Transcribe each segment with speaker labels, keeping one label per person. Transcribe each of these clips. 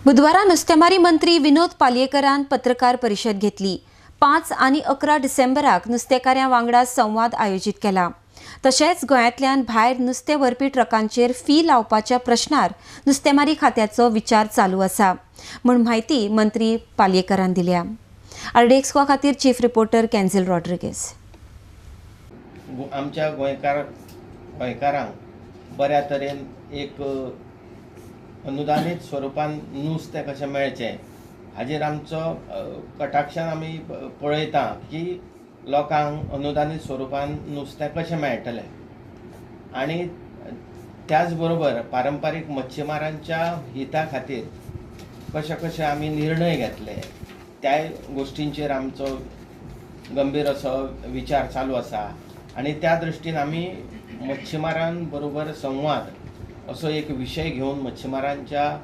Speaker 1: बुधवारा नुस्तेमारी मंत्री विनोद पालयेकरान पत्रकार परिशद घेतली। 5 आनी 11 डिसेंबराक नुस्तेकारां वांगडा संवाद आयोजित केला। तशेंच गोंयांतल्यान भायर नुस्तें व्हरपी ट्रकांचेर फी लावपाच्या प्रश्नार नुस्तेमारी खात्याचो विचार चालू आसा म्हूण म्हायती मंत्री पालयेकरान दिल्या। आरडीएक्स खातीर चीफ रिपोर्टर केन्झिल रॉड्रिगेज।
Speaker 2: आमच्या गोंयकारांक बऱ्या तरेन एक अनुदानीत स्वरुपान नुस्तें कशें मेळचें हाजेर आमचो कटाक्षान आमी पळयता की लोकांक अनुदानीत स्वरुपान नुस्तें कशें मेळटलें आनी त्याच बरोबर पारंपारीक मच्छीमारांच्या हिता खातीर कशे आमी निर्णय घेतले त्या गोश्टींचेर आमचो गंभीर असो विचार चालू आसा। आनी त्या दृश्टीन आमी मच्छीमारां बरोबर संवाद असो एक विशय घेवन मच्छीमारांच्या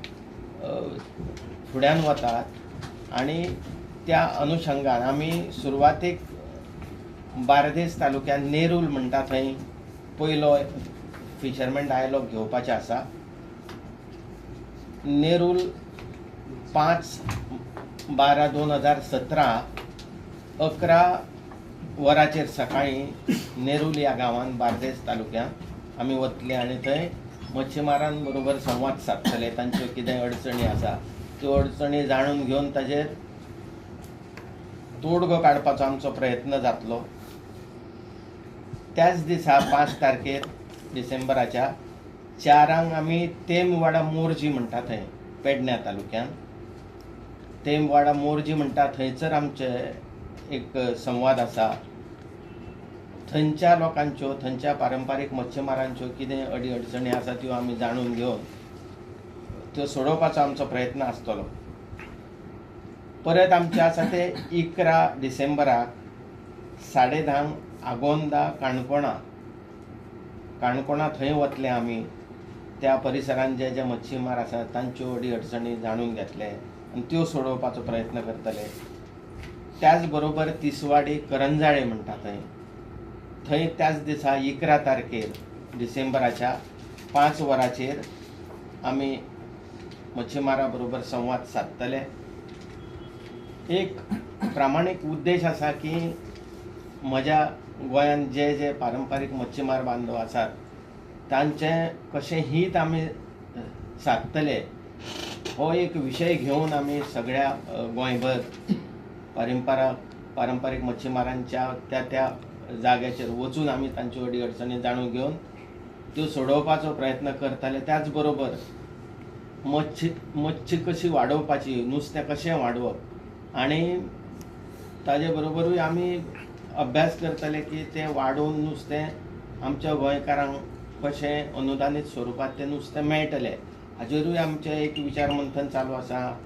Speaker 2: फुड्यान वतात आनी त्या अनुशंगान आमी सुरवातेक बार्देस तालुक्यात नेरूल म्हणटा थंय पयलो फिशरमॅन डायलॉग घेवपाचे आसा। नेरूल 5/12/2017 11 वरांचेर सकाळी नेरूल ह्या गांवांत बार्देस तालुक्यांत आमी वतले आनी थंय मच्छीमारां बरोबर संवाद सादतले। तांच्यो कितें अडचणी आसा त्यो अडचणी जाणून घेवन ताजेर तोडगो काडपाचो आमचो प्रयत्न जातलो। त्याच दिसा 5 तारखेर डिसेंबराच्या 4 आमी तेमवाडा मोर्जी म्हणटा थंय पेडण्या तालुक्यात तेमवाडा मोर्जी म्हणटा थंयसर आमचे एक संवाद आसा। थंयच्या लोकांच्यो थंयच्या पारंपारीक मच्छीमारांच्यो कितें अडचणी आसा त्यो आमी जाणून घेवन त्यो सोडोवपाचो आमचो प्रयत्न आसतलो। परत आमचे आसा ते 11 डिसेंबराक 10:30 आगोंदा काणकोणा थंय वतले आमी त्या परिसरांत जे मच्छीमार आसात तांच्यो अडचणी जाणून घेतले आनी त्यो सोडोवपाचो प्रयत्न करतले। त्याच बरोबर तिसवाडी करंजाळे म्हणटा थंय त्याच दिसा 11 तारखेर डिसेंबराच्या 5 वरांचेर आमी मच्छीमारां बरोबर संवाद सादतले। एक प्रामाणीक उद्देश आसा की म्हज्या गोंयांत जे पारंपारीक मच्छीमार बांदव आसात तांचे कशें हित आमी सादतले हो एक विशय घेवन आमी सगळ्या गोंयभर पारंपारीक मच्छीमारांच्या त्या जाग्याचेर वचून आमी तांच्यो अडचणी जाणून घेवन त्यो सोडोवपाचो प्रयत्न करतले। त्याच बरोबर मच्छी कशी वाडोवपाची नुस्तें कशें वाडोवप आनी ताजे बरोबरूय आमी अभ्यास करतले की तें वाडोवन नुस्तें आमच्या गोंयकारांक कशें अनुदानीत स्वरुपांत तें नुस्तें मेळटलें हाजेरूय आमचें एक विचार मंथन चालू आसा।